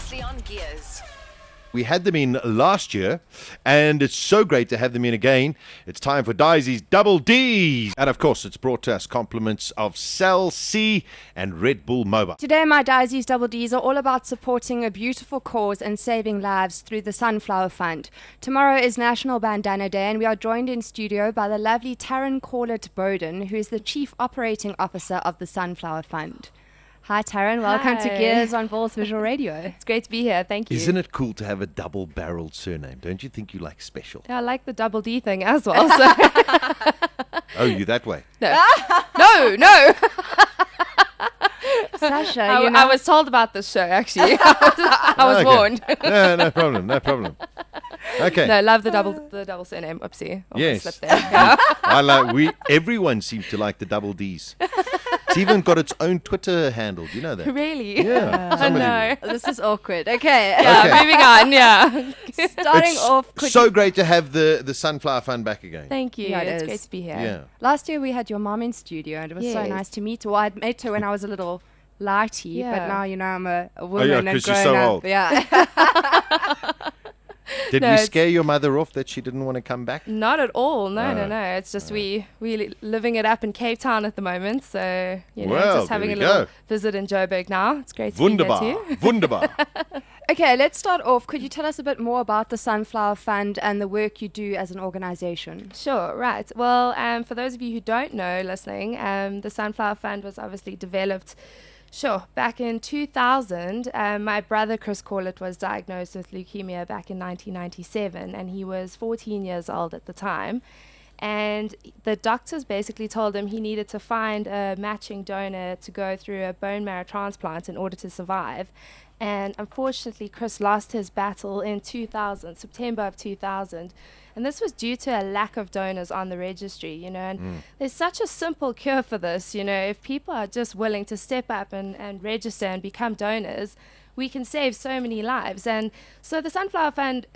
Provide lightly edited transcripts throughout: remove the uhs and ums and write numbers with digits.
previously on Gears. We had them in last year, and it's so great to have them in again. It's time for Disi's Double Ds. And of course, it's brought to us compliments of Cell C and Red Bull Mobile. Today, my Disi's Double Ds are all about supporting a beautiful cause and saving lives through the Sunflower Fund. Tomorrow is National Bandana Day, and we are joined in studio by the lovely Taryn Corlett-Bowden, who is the Chief Operating Officer of the Sunflower Fund. Hi, Taryn. Welcome to Gears on Voice Visual Radio. It's great to be here. Thank you. Isn't it cool to have a double-barreled surname? Don't you think you like special? Yeah, I like the double D thing as well. So. Oh, you that way? No. Sasha, I was told about this show, actually. I was warned. No problem. Okay. No, love the double surname. Oopsie. Yes. Slipped there. Yeah. Everyone seems to like the double Ds. It's even got its own Twitter handle. Do you know that? Really? Yeah. I know. This is awkward. Okay. Yeah, Okay. moving on. Yeah. Starting off, So great to have the Sunflower Fund back again. Thank you. Yeah, it it's is. great to be here. Yeah. last year we had your mom in studio, and it was so Yes. nice to meet her. Well, I'd met her when I was a little lighty, but Yeah. now, I'm a woman and 'cause grown you're so up. old. Yeah. Did No, we it's- scare your mother off that she didn't want to come back? Not at all. No. It's just we living it up in Cape Town at the moment. So, Well, just having there a we little go. visit in Joburg now. It's great to be Wunderbar. here too. Wunderbar. Okay, let's start off. Could you tell us a bit more about the Sunflower Fund and the work you do as an organization? Sure, right. Well, for those of you who don't know listening, the Sunflower Fund was obviously developed, back in 2000. My brother, Chris Corlett, was diagnosed with leukemia back in 1997, and he was 14 years old at the time. And the doctors basically told him he needed to find a matching donor to go through a bone marrow transplant in order to survive. And unfortunately, Chris lost his battle in 2000, September of 2000. And this was due to a lack of donors on the registry, and there's such a simple cure for this, if people are just willing to step up and register and become donors, we can save so many lives. And so the Sunflower Fund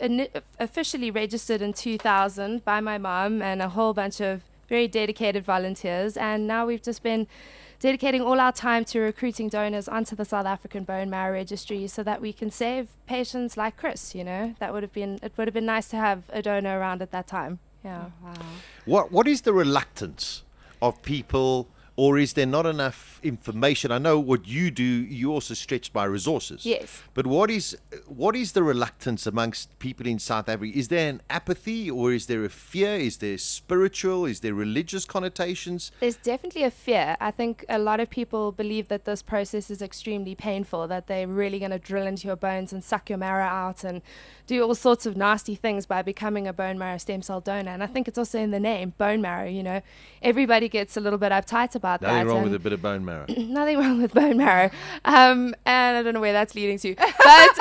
officially registered in 2000 by my mom and a whole bunch of very dedicated volunteers. And now we've just been dedicating all our time to recruiting donors onto the South African Bone Marrow Registry so that we can save patients like Chris, it would have been nice to have a donor around at that time. Yeah. Wow. What is the reluctance of people, or is there not enough information? I know what you do, you're also stretched by resources. Yes. But what is the reluctance amongst people in South Africa? Is there an apathy, or is there a fear? Is there spiritual? Is there religious connotations? There's definitely a fear. I think a lot of people believe that this process is extremely painful, that they're really going to drill into your bones and suck your marrow out and do all sorts of nasty things by becoming a bone marrow stem cell donor. And I think it's also in the name, bone marrow, Everybody gets a little bit uptight about that. Nothing wrong with and a bit of bone marrow. nothing wrong with bone marrow. And I don't know where that's leading to. But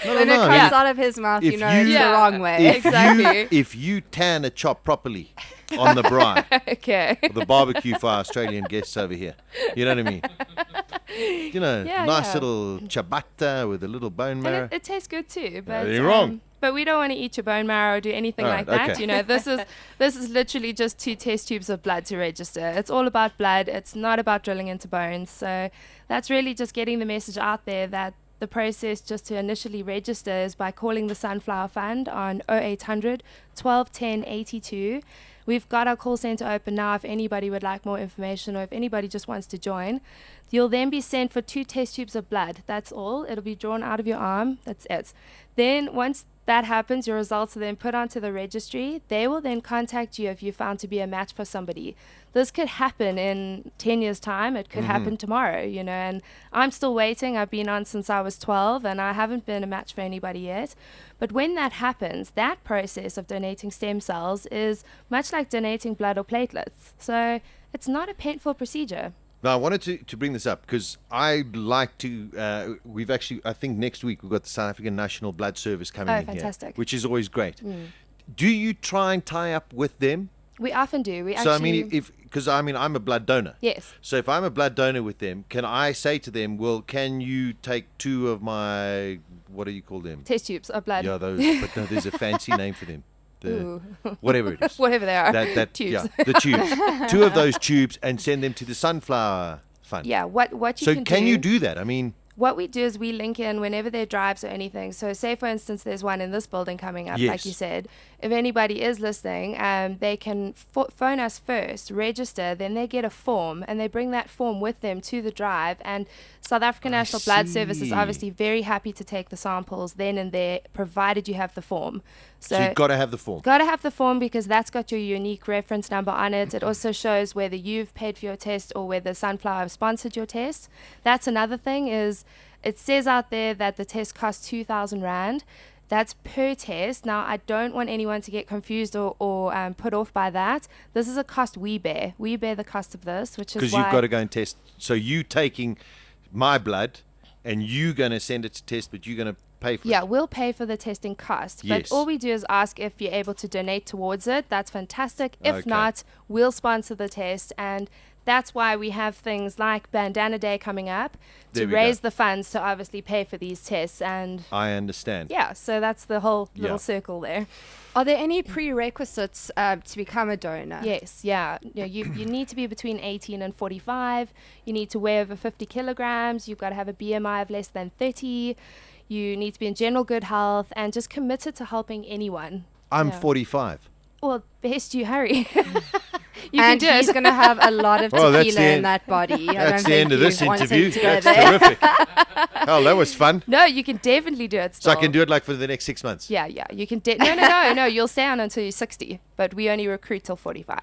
When it comes out of his mouth, If it's you- the Yeah. wrong way. Exactly. If you tan a chop properly on the braai, okay. or the barbecue for our Australian guests over here, you know what I mean? Yeah, nice yeah. little ciabatta with a little bone marrow. And it tastes good too. But Nothing wrong. But we don't want to eat your bone marrow or do anything All like right, that. okay. This is literally just 2 test tubes of blood to register. It's all about blood. It's not about drilling into bones. So that's really just getting the message out there that the process just to initially register is by calling the Sunflower Fund on 0800 12 10 82. We've got our call center open now if anybody would like more information or if anybody just wants to join. You'll then be sent for 2 test tubes of blood. That's all. It'll be drawn out of your arm. That's it. Then once that happens, your results are then put onto the registry. They will then contact you if you're found to be a match for somebody. This could happen in 10 years' time. It could happen tomorrow, and I'm still waiting. I've been on since I was 12, and I haven't been a match for anybody yet. But when that happens, that process of donating stem cells is much like donating blood or platelets. So it's not a painful procedure. Now, I wanted to bring this up because I'd like to, we've actually, I think next week we've got the South African National Blood Service coming in fantastic. here, which is always great. Do you try and tie up with them? We often do. So, I mean, because I'm a blood donor. Yes. So if I'm a blood donor with them, can I say to them, well, can you take 2 of my, what do you call them? Test tubes of blood. Yeah, those, but no, there's a fancy name for them. Ooh. Whatever it is. Whatever they are. Tubes. Tubes. Yeah, the tubes. 2 of those tubes and send them to the Sunflower Fund. Yeah, what you So can can do. you do that? I mean, what we do is we link in whenever there are drives or anything. So say, for instance, there's one in this building coming up, like you said. If anybody is listening, they can phone us first, register, then they get a form, and they bring that form with them to the drive. And South African National Blood Service is obviously very happy to take the samples then and there, provided you have the form. So you've got to have the form. Got to have the form because that's got your unique reference number on it. It also shows whether you've paid for your test or whether Sunflower have sponsored your test. That's another thing is it says out there that the test costs 2,000 Rand. That's per test. Now, I don't want anyone to get confused or put off by that. This is a cost we bear. We bear the cost of this, which is why... Because you've got to go and test. So you taking my blood and you going to send it to test, but you're going to pay for it. Yeah, we'll pay for the testing cost. But all we do is ask if you're able to donate towards it. That's fantastic. If not, we'll sponsor the test. And that's why we have things like Bandana Day coming up to raise the funds to obviously pay for these tests. And I understand. Yeah, so that's the whole little circle there. Are there any prerequisites to become a donor? Yes, yeah. You need to be between 18 and 45. You need to weigh over 50 kilograms. You've got to have a BMI of less than 30. You need to be in general good health and just committed to helping anyone. I'm 45. Well, best you hurry. And he's going to have a lot of tequila in that body. That's the end of this interview. That's terrific. Oh, that was fun. No, you can definitely do it still. So I can do it like for the next 6 months? Yeah. You can. No. You'll stay on until you're 60, but we only recruit till 45.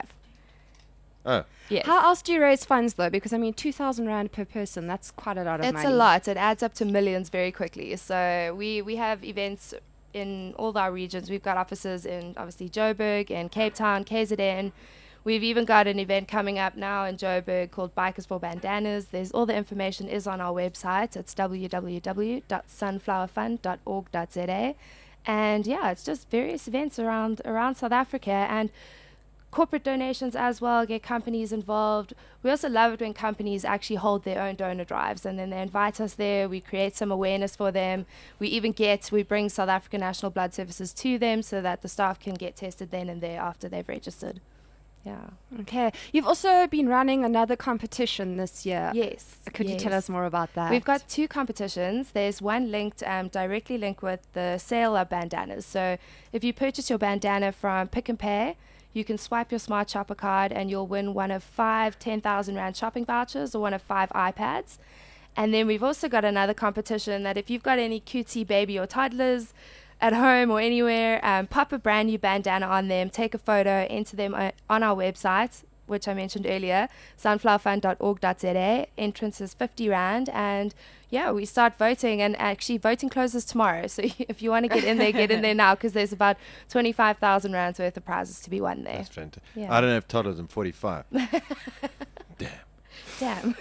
Oh. Yes. How else do you raise funds, though? Because, 2,000 Rand per person, that's quite a lot of money. It's a lot. It adds up to millions very quickly. So we have events in all our regions. We've got offices in, obviously, Joburg and Cape Town, KZN. We've even got an event coming up now in Joburg called Bikers for Bandanas. All the information is on our website. It's www.sunflowerfund.org.za. And, it's just various events around South Africa. And corporate donations as well, get companies involved. We also love it when companies actually hold their own donor drives and then they invite us there. We create some awareness for them. We bring South African National Blood Services to them so that the staff can get tested then and there after they've registered. Yeah. Okay. You've also been running another competition this year. Yes. Could you tell us more about that? We've got 2 competitions. There's one directly linked with the sale of bandanas. So if you purchase your bandana from Pick n Pay, you can swipe your Smart Shopper card and you'll win one of 5 10,000 Rand shopping vouchers or one of 5 iPads. And then we've also got another competition that if you've got any cutesy baby or toddlers at home or anywhere, pop a brand new bandana on them, take a photo, enter them on our website, which I mentioned earlier, sunflowerfund.org.za. Entrance is 50 Rand. And we start voting, and actually voting closes tomorrow. So if you want to get in there now, because there's about 25,000 Rands worth of prizes to be won there. That's fantastic. Yeah. I don't have toddlers. I'm 45. Damn.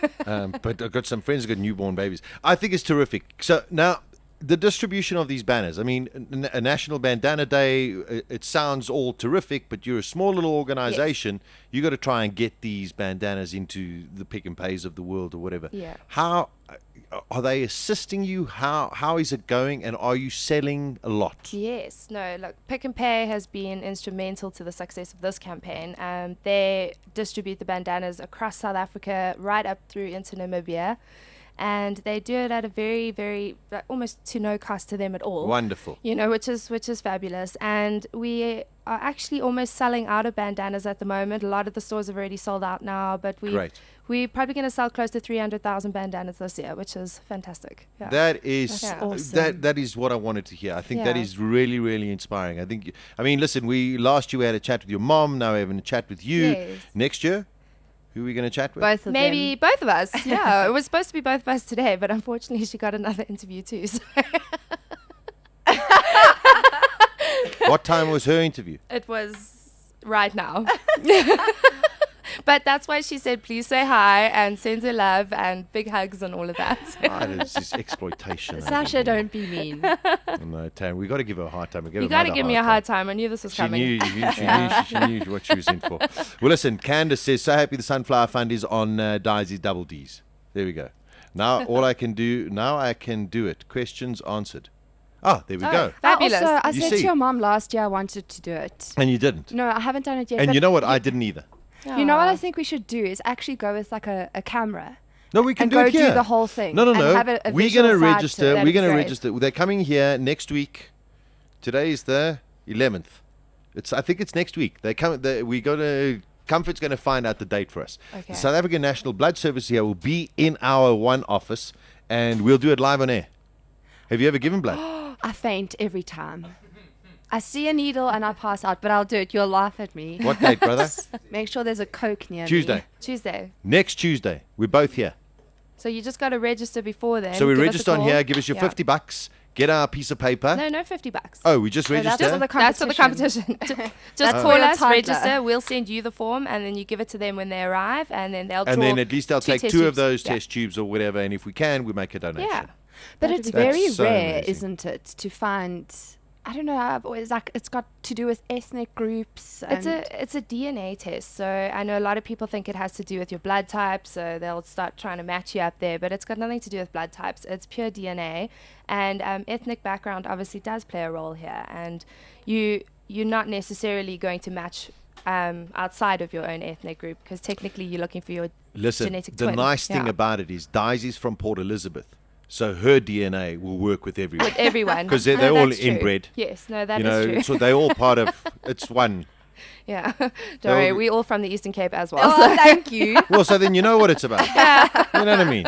But I've got some friends who've got newborn babies. I think it's terrific. So now, the distribution of these banners. I mean, a National Bandana Day, it sounds all terrific, but you're a small little organization. Yes. You got to try and get these bandanas into the Pick n Pays of the world or whatever. Yeah. How are they assisting you? How is it going? And are you selling a lot? Yes. No, look, Pick n Pay has been instrumental to the success of this campaign. They distribute the bandanas across South Africa, right up through into Namibia. And they do it at a very, very, almost to no cost to them at all. Wonderful. Which is fabulous. And we are actually almost selling out of bandanas at the moment. A lot of the stores have already sold out now, but we're probably going to sell close to 300,000 bandanas this year, which is fantastic. Yeah. That is awesome. That is what I wanted to hear. I think that is really, really inspiring. Listen, last year we had a chat with your mom. Now we're having a chat with you. Yes. Next year, who are we going to chat with? Both of Maybe them. both of us. Yeah, it was supposed to be both of us today, but unfortunately she got another interview too. So. What time was her interview? It was right now. But that's why she said, please say hi and send her love and big hugs and all of that. It's just exploitation. Sasha, don't be mean. No, Tam, we got to give her a hard time. You got to give me a hard time. I knew this was coming. She knew what she was in for. Well, listen, Candace says, so happy the Sunflower Fund is on Disi's Double Ds. There we go. Now I can do it. Questions answered. Oh, there we go. Fabulous. I said to your mom last year I wanted to do it. And you didn't? No, I haven't done it yet. And you know what? I didn't either. You know what I think we should do is actually go with like a camera No, we can and do go it here. do the whole thing. No. and have a We're visual going to side register. to it. We're going to great. register. They're coming here next week. Today is the 11th. I think it's next week. They come. We go to. Comfort's going to find out the date for us. Okay. The South African National Blood Service here will be in our one office, and we'll do it live on air. Have you ever given blood? I faint every time. I see a needle and I pass out, but I'll do it. You'll laugh at me. What date, brother? Make sure there's a Coke near Tuesday. me. Tuesday. Next Tuesday. We're both here. So you just got to register before then. So we give us a register on call. here. Give us your Yeah. $50. Get our piece of paper. No, $50. Oh, we just No, that's register. for the That's for the competition. competition. Just Oh. call For your us, toddler. register. We'll send you the form, and then you give it to them when they arrive, and then they'll. And draw then at least they'll two take test 2 of tubes. those Yeah. test tubes or whatever, and if we can, we make a donation. Yeah. But That'd it's be great. very That's so rare, amazing. isn't it, to find. I don't know. I've always it's got to do with ethnic groups. It's a DNA test, so I know a lot of people think it has to do with your blood type, so they'll start trying to match you up there. But it's got nothing to do with blood types. It's pure DNA, and ethnic background obviously does play a role here. And you're not necessarily going to match outside of your own ethnic group because technically you're looking for your Listen, genetic the twin. nice thing Yeah. about it is Daisy's from Port Elizabeth, so her DNA will work with everyone. With everyone. 'Cause they're No, all that's true. inbred. Yes, no, that You is know, true. so they're all part of. It's one. Yeah. Don't worry, we're all from the Eastern Cape as well. Oh, thank you. Well, so then you know what it's about. You know what I mean?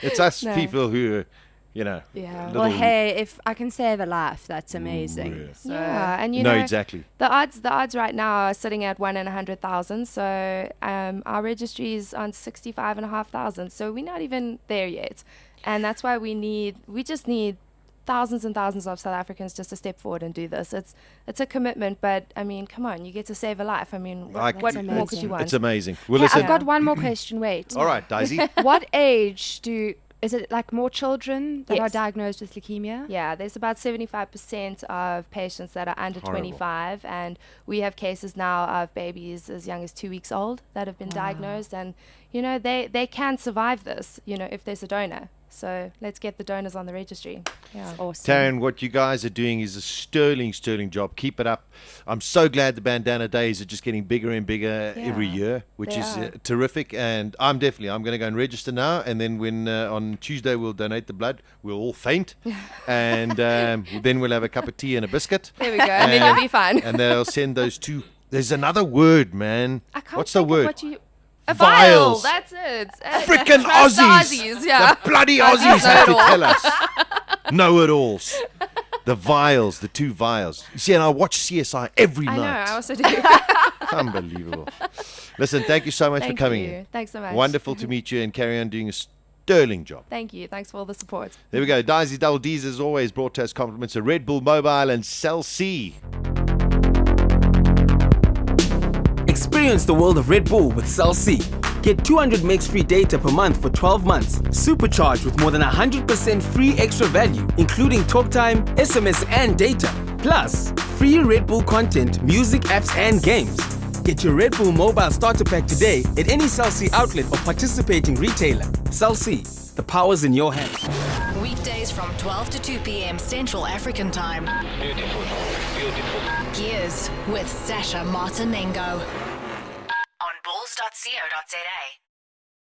It's us No. people who, you know. Yeah. little- Well, hey, if I can save a life, that's amazing. yeah. So, Yeah, and you no, know, exactly. the odds right now are sitting at 1 in 100,000. So our registry is on 65,500. So we're not even there yet, and that's why we just need thousands and thousands of South Africans just to step forward and do this. It's a commitment, but I mean, come on, you get to save a life. I mean, Like, what That's more could amazing. you want? It's amazing. Well, Hey, listen. I've got one more question. Wait. All right, Daisy. What age is it like more children that are Yes. diagnosed with leukemia? Yeah, there's about 75% of patients that are under Horrible. 25, and we have cases now of babies as young as 2 weeks old that have been diagnosed, and you know they can survive this, you know, if there's a donor. So let's get the donors on the registry. Yeah. Awesome. Taryn, what you guys are doing is a sterling job. Keep it up. I'm so glad the bandana days are just getting bigger and bigger every Yeah, year, which they is are. terrific. And I'm going to go and register now. And then when on Tuesday we'll donate the blood, we'll all faint. And then we'll have a cup of tea and a biscuit. There we go, and then you'll be fine. And they'll send those two. There's another word, man. I can't What's the think of word? what you- A vial. Vials. That's it. Frickin' Trust the Aussies. yeah. The bloody Aussies have to tell us. Know-it-alls. The vials, the 2 vials. You see, and I watch CSI every I know. night. I also do. Unbelievable. Listen, thank you so much Thank for coming you. in. Thanks so much. Wonderful to meet you and carry on doing a sterling job. Thank you. Thanks for all the support. There we go. Disi Double D's as always brought to us compliments of Red Bull Mobile and Cell C. Experience the world of Red Bull with Cell C. Get 200 megs free data per month for 12 months. Supercharged with more than 100% free extra value, including talk time, SMS and data. Plus, free Red Bull content, music, apps and games. Get your Red Bull mobile starter pack today at any Cell C outlet or participating retailer. Cell C, the power's in your hands. Weekdays from 12 to 2 p.m. Central African Time. Beautiful. Gears with Sasha Martinengo on balls.co.za.